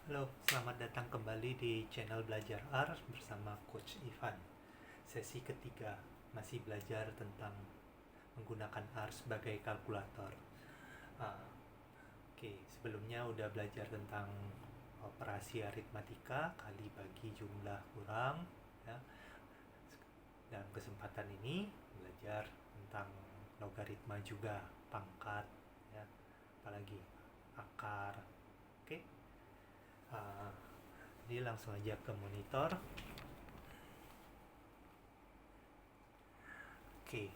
Halo, selamat datang kembali di channel Belajar R bersama Coach Ivan. Sesi ketiga, masih belajar tentang menggunakan R sebagai kalkulator. Ah, Oke, sebelumnya udah belajar tentang operasi aritmatika, kali bagi jumlah kurang, ya. Dan kesempatan ini belajar tentang logaritma juga, pangkat, ya, apalagi akar. Oke. Ah, jadi langsung aja ke monitor. Oke,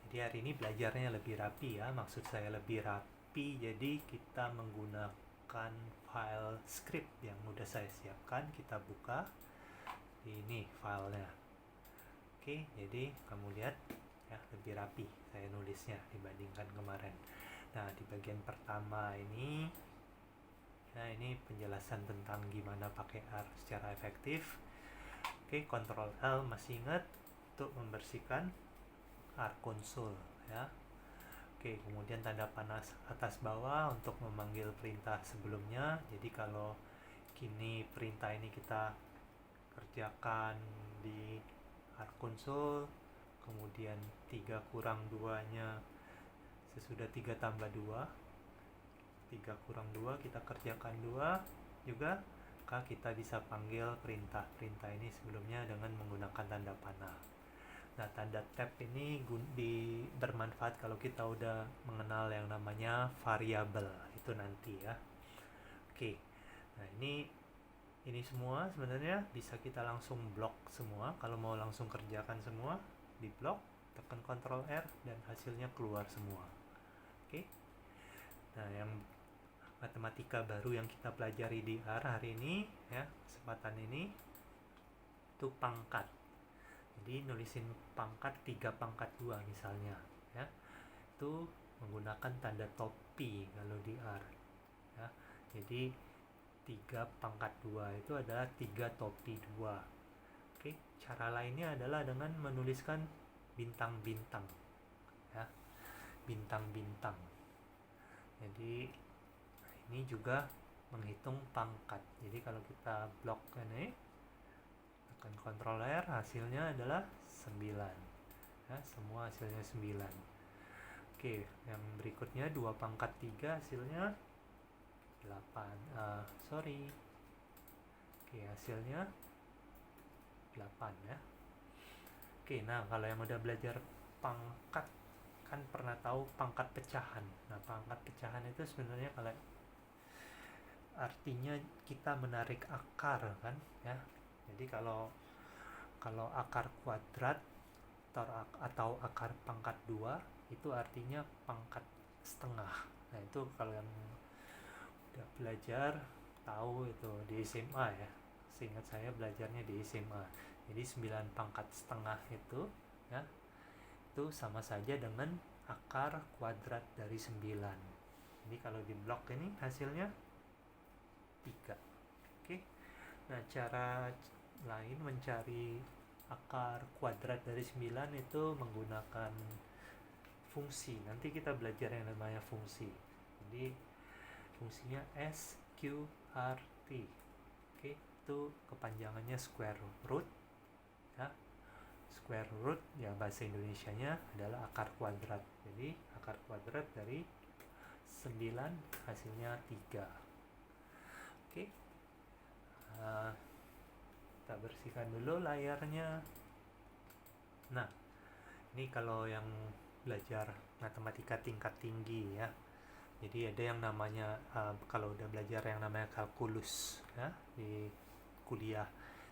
jadi hari ini belajarnya lebih rapi ya. Maksud saya lebih rapi, jadi kita menggunakan file script yang udah saya siapkan. Kita buka. Ini filenya. Oke, jadi kamu lihat ya, lebih rapi saya nulisnya dibandingkan kemarin. Nah, di bagian pertama ini, nah ini penjelasan tentang gimana pakai R secara efektif. Oke, Ctrl L masih ingat untuk membersihkan R console ya. Oke, kemudian tanda panas atas bawah untuk memanggil perintah sebelumnya. Jadi kalau kini perintah ini kita kerjakan di R console, kemudian 3 kurang 2 nya sesudah 3 tambah 2, 3 kurang 2 kita kerjakan 2 juga, maka kita bisa panggil perintah-perintah ini sebelumnya dengan menggunakan tanda panah. Nah, tanda tab ini bermanfaat kalau kita udah mengenal yang namanya variabel itu nanti ya. Oke. Nah, ini semua sebenarnya bisa kita langsung blok semua. Kalau mau langsung kerjakan semua di blok, tekan Ctrl R dan hasilnya keluar semua. Oke. Nah, yang matematika baru yang kita pelajari di R hari ini ya, kesempatan ini itu pangkat. Jadi nulisin pangkat 3 pangkat 2 misalnya ya. Itu menggunakan tanda topi kalau di R ya. Jadi 3 pangkat 2 itu adalah 3 topi 2. Oke, cara lainnya adalah dengan menuliskan bintang-bintang ya. Bintang-bintang. Jadi ini juga menghitung pangkat. Jadi kalau kita blok ini, tekan Ctrl R, hasilnya adalah 9 ya, semua hasilnya 9. Oke, yang berikutnya 2 pangkat 3 hasilnya 8. Sorry. Oke, hasilnya 8 ya. Oke, nah kalau yang udah belajar pangkat kan pernah tahu pangkat pecahan. Nah, pangkat pecahan itu sebenarnya kalau artinya kita menarik akar kan ya. Jadi kalau kalau akar kuadrat atau akar pangkat 2 itu artinya pangkat setengah. Nah, itu kalau yang udah belajar tahu itu di SMA ya. Seingat saya belajarnya di SMA. Jadi 9 pangkat setengah itu ya, itu sama saja dengan akar kuadrat dari 9. Jadi kalau di blok ini hasilnya 3. Oke. Nah, cara lain mencari akar kuadrat dari 9 itu menggunakan fungsi. Nanti kita belajar yang namanya fungsi. Jadi fungsinya SQRT. Oke, itu kepanjangannya square root ya. Square root ya bahasa Indonesianya adalah akar kuadrat. Jadi akar kuadrat dari 9 hasilnya 3. Oke. Kita bersihkan dulu layarnya. Nah, ini kalau yang belajar matematika tingkat tinggi ya. Jadi ada yang namanya kalau udah belajar yang namanya kalkulus ya di kuliah,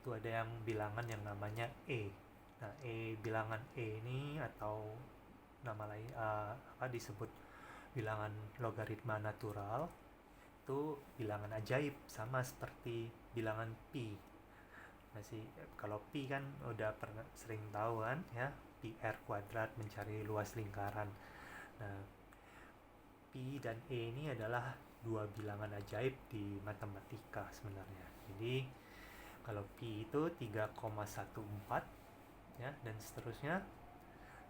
itu ada yang bilangan yang namanya E. Nah, bilangan E ini atau nama lain disebut bilangan logaritma natural, itu bilangan ajaib sama seperti bilangan pi. Masih kalau pi kan udah pernah sering tahu kan ya, pi r kuadrat mencari luas lingkaran. Nah, pi dan e ini adalah dua bilangan ajaib di matematika sebenarnya. Jadi kalau pi itu 3,14 ya dan seterusnya.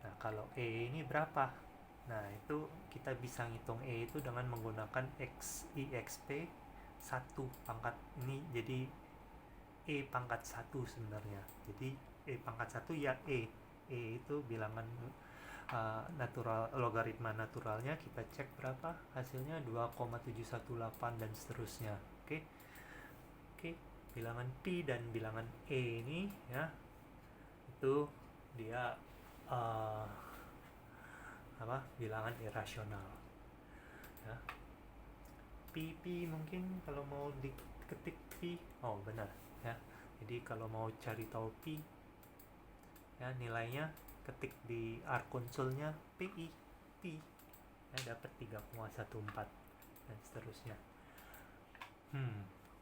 Nah, kalau e ini berapa? Nah, itu kita bisa ngitung e itu dengan menggunakan exp 1 pangkat ini, jadi E pangkat 1 sebenarnya. Jadi E pangkat 1 ya E itu bilangan natural, logaritma naturalnya kita cek berapa hasilnya, 2,718 dan seterusnya. Oke. Bilangan Pi dan bilangan E ini ya, itu dia bilangan irasional ya. Pi mungkin kalau mau diketik Pi, oh benar ya. Jadi kalau mau cari tahu Pi ya, nilainya ketik di R konsolnya Pi ya, dapat 3,14 dan seterusnya.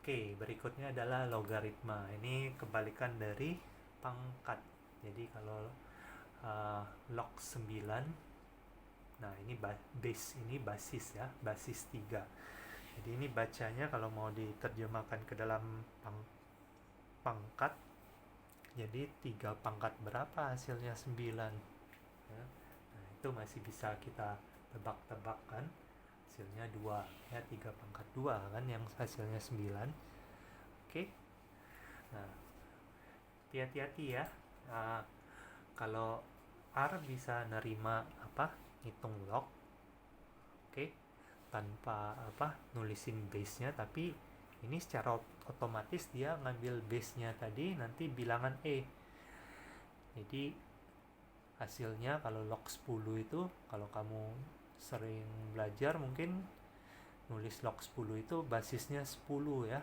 Oke, berikutnya adalah logaritma. Ini kebalikan dari pangkat. Jadi kalau log 9, nah ini base, ini basis ya, basis 3. Jadi ini bacanya kalau mau diterjemahkan ke dalam pangkat, jadi 3 pangkat berapa hasilnya 9 ya. Nah itu masih bisa kita tebak-tebak kan, hasilnya 2 ya, 3 pangkat 2 kan yang hasilnya 9. Oke. Nah hati-hati ya, kalau R bisa nerima hitung log, oke, tanpa nulisin base nya, tapi ini secara otomatis dia ngambil base nya tadi nanti bilangan E. Jadi hasilnya kalau log 10 itu, kalau kamu sering belajar mungkin nulis log 10 itu basisnya 10 ya.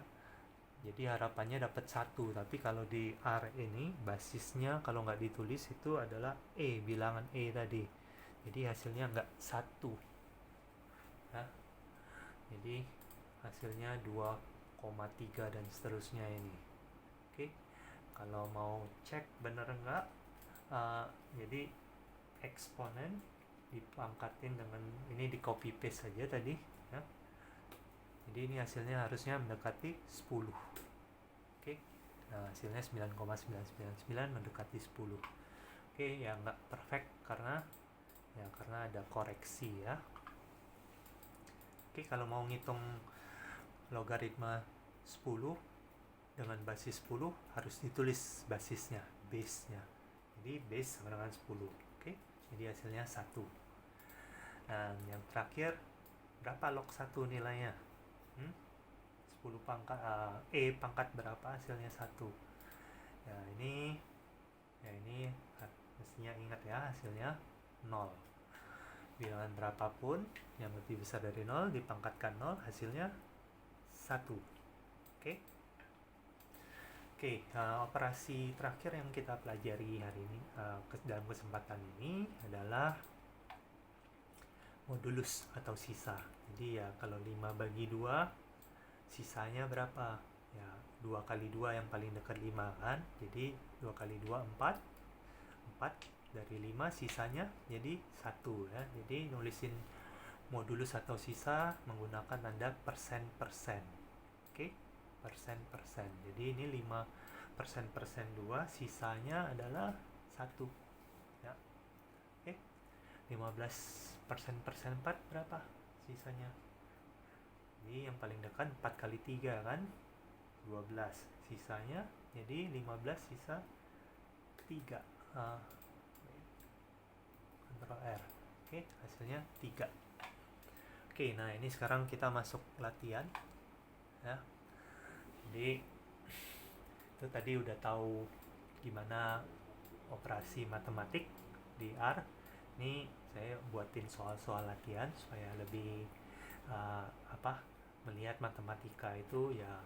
Jadi harapannya dapat 1, tapi kalau di R ini basisnya kalau nggak ditulis itu adalah E, bilangan E tadi. Jadi hasilnya nggak 1 ya. Jadi hasilnya 2,3 dan seterusnya ini. Oke. Kalau mau cek bener nggak, jadi eksponen dipangkatin dengan ini, di copy paste saja tadi ya. Jadi ini hasilnya harusnya mendekati 10. Oke. Nah, hasilnya 9,999 mendekati 10. Oke, ya nggak perfect karena ada koreksi ya. Oke, kalau mau ngitung logaritma 10 dengan basis 10 harus ditulis basisnya, base-nya. Jadi base sama dengan 10. Oke. Jadi hasilnya 1. Nah, yang terakhir, berapa log 1 nilainya? 10 pangkat E pangkat berapa hasilnya 1. Ya ini mestinya ingat ya, hasilnya 0. Bilangan berapapun yang lebih besar dari 0 dipangkatkan 0, hasilnya 1. Oke. Operasi terakhir yang kita pelajari hari ini dalam kesempatan ini adalah modulus atau sisa. Jadi ya kalau 5 bagi 2, sisanya berapa? Ya 2 kali 2 yang paling dekat 5 kan. Jadi 2 kali 2 4. 4 dari 5 sisanya jadi 1 ya. Jadi nulisin modulus atau sisa menggunakan tanda persen-persen. Oke, persen-persen. Jadi ini 5 persen 2, sisanya adalah 1 ya. Oke. 15 persen 4 berapa sisanya? Jadi yang paling dekat 4 kali 3 kan, 12. Sisanya jadi 15 sisa 3. Ctrl R. Oke, hasilnya 3. Oke, nah ini sekarang kita masuk latihan ya. Jadi itu tadi udah tahu gimana operasi matematik di R. Ini saya buatin soal-soal latihan supaya lebih melihat matematika itu ya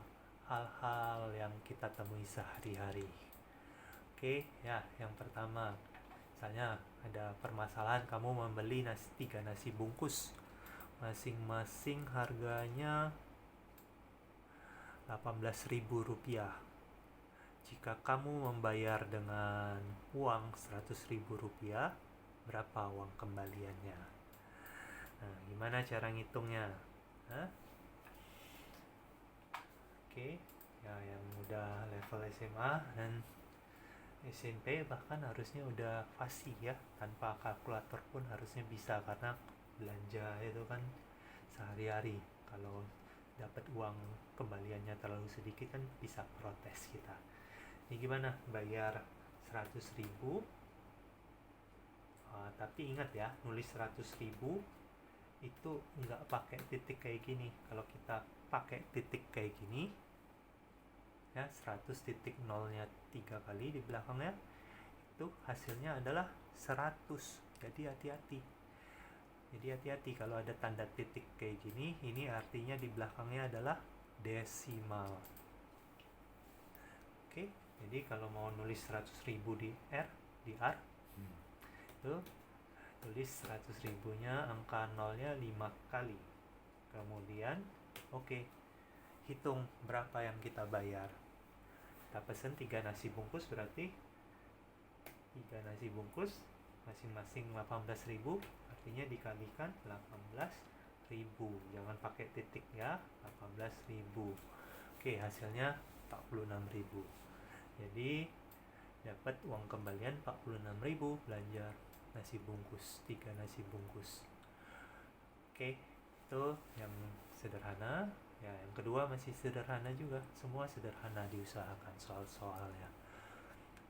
hal-hal yang kita temui sehari-hari. Oke, ya yang pertama, misalnya ada permasalahan kamu membeli 3 nasi bungkus, masing-masing harganya Rp18.000. Jika kamu membayar dengan uang Rp100.000, berapa uang kembaliannya? Nah, gimana cara ngitungnya? Oke, ya yang udah level SMA dan SMP bahkan harusnya udah fasih ya, tanpa kalkulator pun harusnya bisa, karena belanja itu kan sehari-hari. Kalau dapat uang kembaliannya terlalu sedikit kan bisa protes kita. Ini gimana? Bayar 100.000, tapi ingat ya, nulis 100.000 itu nggak pakai titik kayak gini. Kalau kita pakai titik kayak gini ya, 100 titik nolnya 3 kali di belakangnya, itu hasilnya adalah 100. Jadi hati-hati kalau ada tanda titik kayak gini, ini artinya di belakangnya adalah desimal. Oke, jadi kalau mau nulis 100.000 di R itu tulis 100.000 nya angka nolnya 5 kali. Kemudian hitung berapa yang kita bayar. Kita pesen 3 nasi bungkus, berarti 3 nasi bungkus masing-masing 18.000, artinya dikalikan 18.000. Jangan pakai titik ya, 18.000. Oke, hasilnya 46.000. Jadi dapat uang kembalian 46.000 belanja nasi bungkus, 3 nasi bungkus. Oke, itu yang sederhana. Ya, yang kedua masih sederhana juga. Semua sederhana diusahakan soal-soalnya.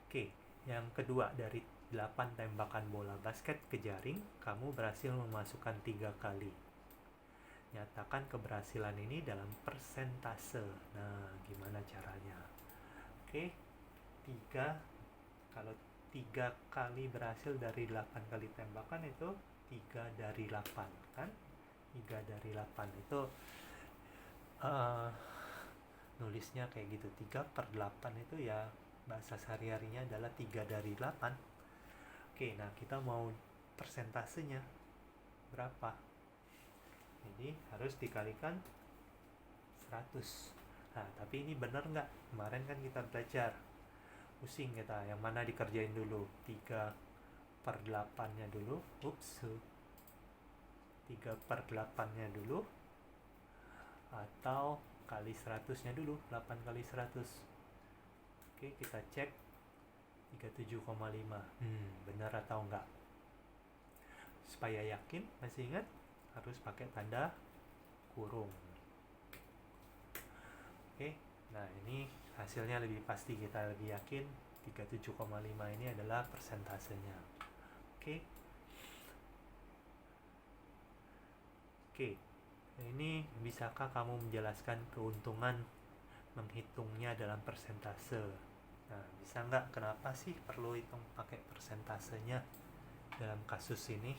Oke, yang kedua, dari 8 tembakan bola basket ke jaring, kamu berhasil memasukkan 3 kali. Nyatakan keberhasilan ini dalam persentase. Nah, gimana caranya? Oke, 3, kalau 3 kali berhasil dari 8 kali tembakan itu 3 dari 8 kan? 3 dari 8 itu nulisnya kayak gitu. 3/8 itu ya bahasa sehari-harinya adalah 3 dari 8. Oke, nah kita mau persentasenya berapa? Jadi harus dikalikan 100. Nah, tapi ini benar nggak? Kemarin kan kita belajar, pusing kita, yang mana dikerjain dulu? 3/8 nya dulu. 3/8 nya dulu, atau kali 100 nya dulu, 8 kali 100. Oke, kita cek 37,5. Benar atau enggak? Supaya yakin, masih ingat, harus pakai tanda kurung. Oke, nah ini hasilnya lebih pasti, kita lebih yakin 37,5 ini adalah persentasenya. Oke, ini bisakah kamu menjelaskan keuntungan menghitungnya dalam persentase? Nah, bisa nggak? Kenapa sih perlu hitung pakai persentasenya dalam kasus ini?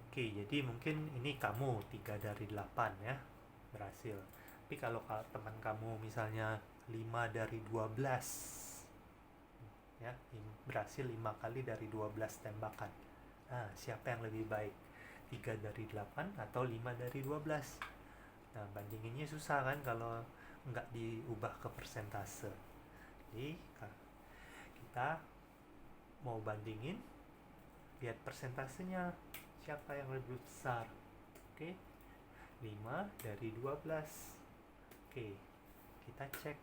Oke, jadi mungkin ini kamu 3 dari 8 ya, berhasil. Tapi kalau teman kamu misalnya 5 dari 12 ya, berhasil 5 kali dari 12 tembakan. Nah, siapa yang lebih baik? 3 dari 8 atau 5 dari 12? Nah, bandinginnya susah kan kalau nggak diubah ke persentase. Jadi kita mau bandingin, lihat persentasenya, siapa yang lebih besar. Oke, 5 dari 12. Oke, kita cek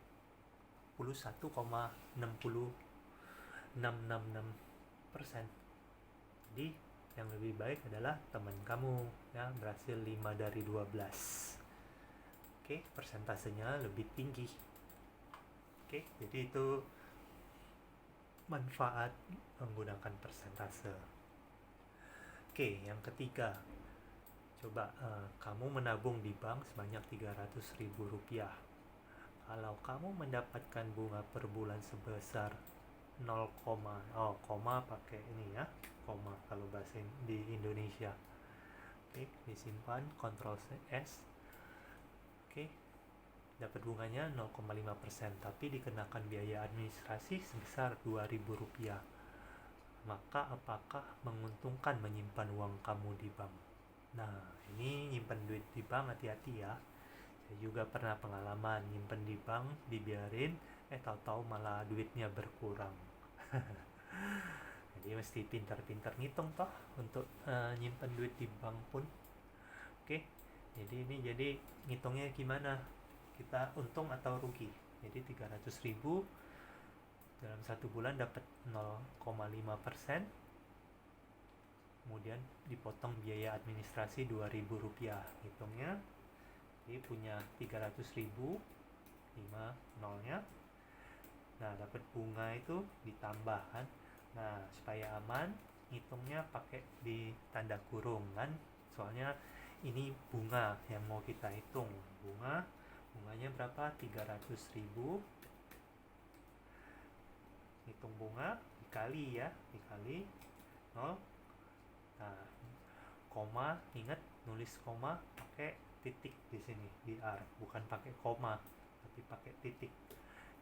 61,666%. Jadi yang lebih baik adalah teman kamu ya, berhasil 5 dari 12. Oke, persentasenya lebih tinggi. Oke, jadi itu manfaat menggunakan persentase. Oke, yang ketiga, coba kamu menabung di bank sebanyak 300.000 rupiah. Kalau kamu mendapatkan bunga per bulan sebesar 0, koma pakai ini ya, koma kalau bahasa di Indonesia. Oke, disimpan, Ctrl S. Oke, dapat bunganya 0,5%, tapi dikenakan biaya administrasi sebesar 2.000 rupiah. Maka apakah menguntungkan menyimpan uang kamu di bank? Nah, ini nyimpan duit di bank hati-hati ya. Saya juga pernah pengalaman nyimpan di bank, dibiarin, tahu-tahu malah duitnya berkurang. Jadi mesti pintar-pintar ngitung toh untuk nyimpan duit di bank pun. Oke, jadi ngitungnya gimana? Kita untung atau rugi? Jadi 300.000 dalam 1 bulan dapat 0,5%. kemudian dipotong biaya administrasi Rp2.000, hitungnya jadi punya 300.000, 5 nolnya. Nah, dapat bunga itu ditambah kan. Nah, supaya aman, hitungnya pakai di tanda kurung kan. Soalnya ini bunga yang mau kita hitung. Bunganya berapa? 300.000. Hitung bunga dikali ya, dikali 0. Nah, koma, ingat nulis koma pakai titik di sini di R, bukan pakai koma tapi pakai titik.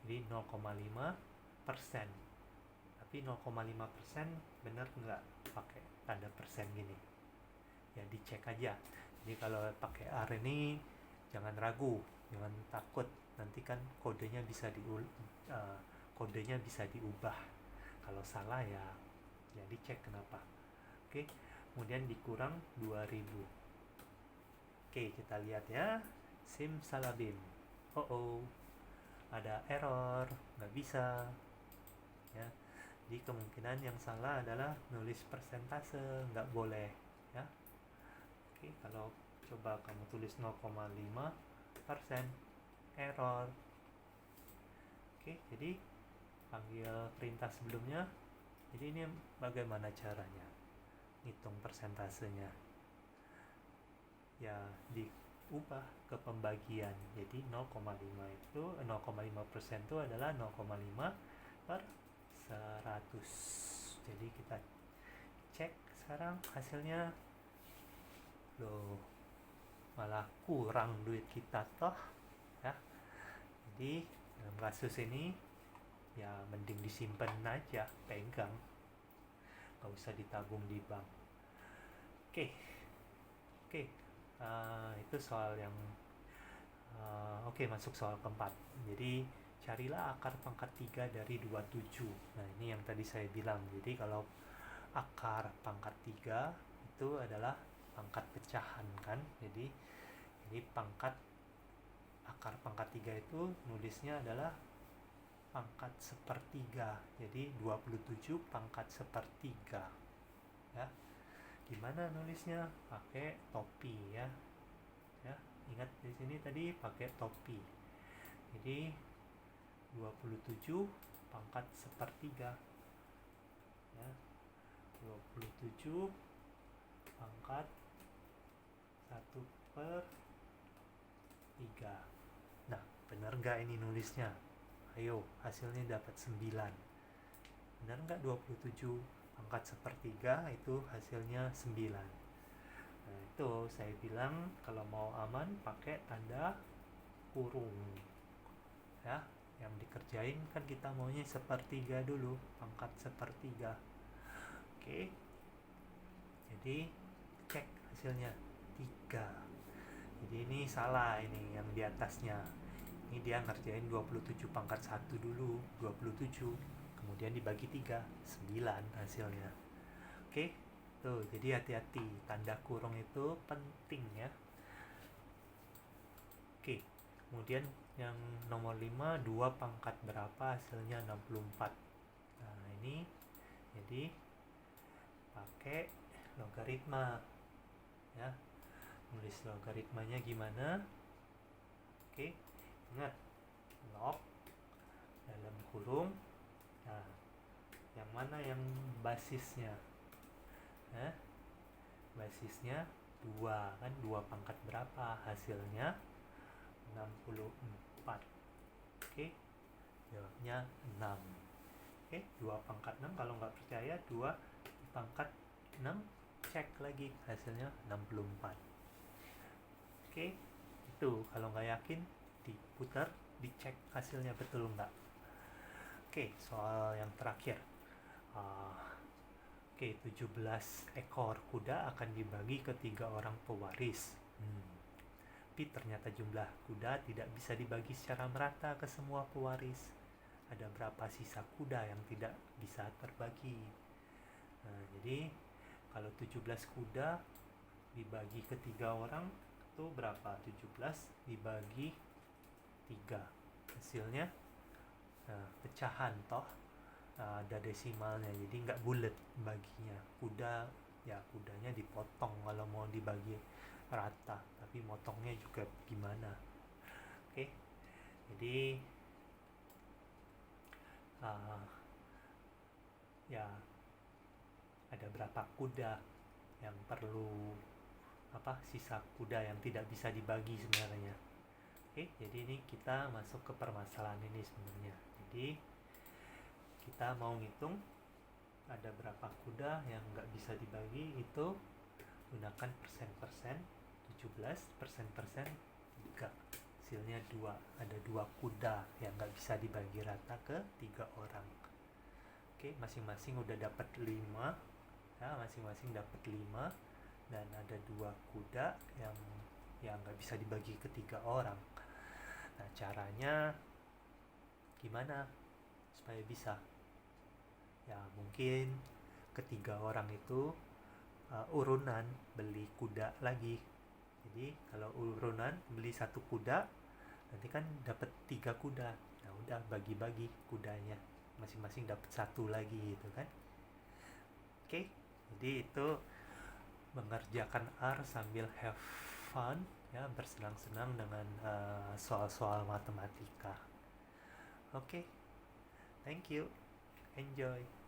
Jadi 0,5%. Tapi 0,5% bener nggak pakai tanda persen gini? Ya dicek aja. Jadi kalau pakai R ini jangan ragu, jangan takut. Nanti kan kodenya bisa diubah. Kalau salah ya dicek kenapa. Oke, kemudian dikurang 2000. Oke, kita lihat ya. Simsalabim. Oh, ada error, nggak bisa. Ya, jadi kemungkinan yang salah adalah nulis persentase, nggak boleh. Ya, oke, kalau coba kamu tulis 0,5%, error. Oke, jadi panggil perintah sebelumnya. Jadi ini bagaimana caranya hitung persentasenya? Ya diubah ke pembagian. Jadi 0,5% itu adalah 0,5 per 100. Jadi kita cek sekarang hasilnya. Loh, malah kurang duit kita toh ya. Jadi dalam kasus ini ya mending disimpan aja, pegang, gak usah ditabung di bank. Oke. Itu soal yang masuk soal keempat. Jadi carilah akar pangkat 3 dari 27. Nah, ini yang tadi saya bilang. Jadi kalau akar pangkat 3 itu adalah pangkat pecahan kan. Jadi akar pangkat 3 itu nulisnya adalah pangkat sepertiga. Jadi 27 pangkat sepertiga. Ya. Gimana nulisnya? Pakai topi ya. Ya, ingat di sini tadi pakai topi. Jadi 27 pangkat sepertiga. Ya. 27 pangkat 1/3. Nah, benar nggak ini nulisnya? Ayo, hasilnya dapat 9. Benar nggak 27 pangkat sepertiga itu hasilnya 9? Nah, itu saya bilang kalau mau aman pakai tanda kurung. Ya, yang dikerjain kan kita maunya sepertiga dulu, pangkat sepertiga. Oke. Jadi cek hasilnya 3. Jadi ini salah, ini yang di atasnya. Ini dia ngerjain 27 pangkat 1 dulu, 27. Kemudian dibagi 3, 9 hasilnya. Oke, tuh, jadi hati-hati, tanda kurung itu penting ya. Oke, kemudian yang nomor 5, 2 pangkat berapa hasilnya 64. Nah, ini jadi pakai logaritma ya. Nulis logaritmanya gimana? Oke, ingat log dalam kurung. Nah, yang mana yang basisnya? Basisnya 2 kan, 2 pangkat berapa hasilnya 64. Oke, jawabnya 6. Oke, 2 pangkat 6. Kalau nggak percaya 2 pangkat 6, cek lagi hasilnya 64. Oke, itu kalau nggak yakin diputar, dicek hasilnya betul nggak. Oke, soal yang terakhir. 17 ekor kuda akan dibagi ke 3 orang pewaris. Tapi ternyata jumlah kuda tidak bisa dibagi secara merata ke semua pewaris. Ada berapa sisa kuda yang tidak bisa terbagi? Nah, jadi kalau 17 kuda dibagi ke 3 orang itu berapa? 17 dibagi 3. Hasilnya pecahan toh. Ada desimalnya, jadi nggak bulat baginya. Kuda ya kudanya dipotong kalau mau dibagi rata, tapi motongnya juga gimana. Oke, jadi uh, ya ada berapa kuda yang perlu, sisa kuda yang tidak bisa dibagi sebenarnya. Oke, jadi ini kita masuk ke permasalahan ini sebenarnya. Jadi kita mau ngitung ada berapa kuda yang nggak bisa dibagi, itu gunakan persen-persen, 17 persen-persen 3, hasilnya 2. Ada 2 kuda yang nggak bisa dibagi rata ke 3 orang. Oke, masing-masing udah dapat 5 ya, masing-masing dapat 5, dan ada 2 kuda yang nggak bisa dibagi ke 3 orang. Nah, caranya gimana supaya bisa? Ya mungkin ketiga orang itu urunan beli kuda lagi. Jadi kalau urunan beli 1 kuda, nanti kan dapat 3 kuda. Nah udah bagi-bagi kudanya, masing-masing dapat 1 lagi gitu kan. Oke, jadi itu mengerjakan R sambil have fun ya, bersenang-senang dengan soal-soal matematika. Oke, thank you, enjoy.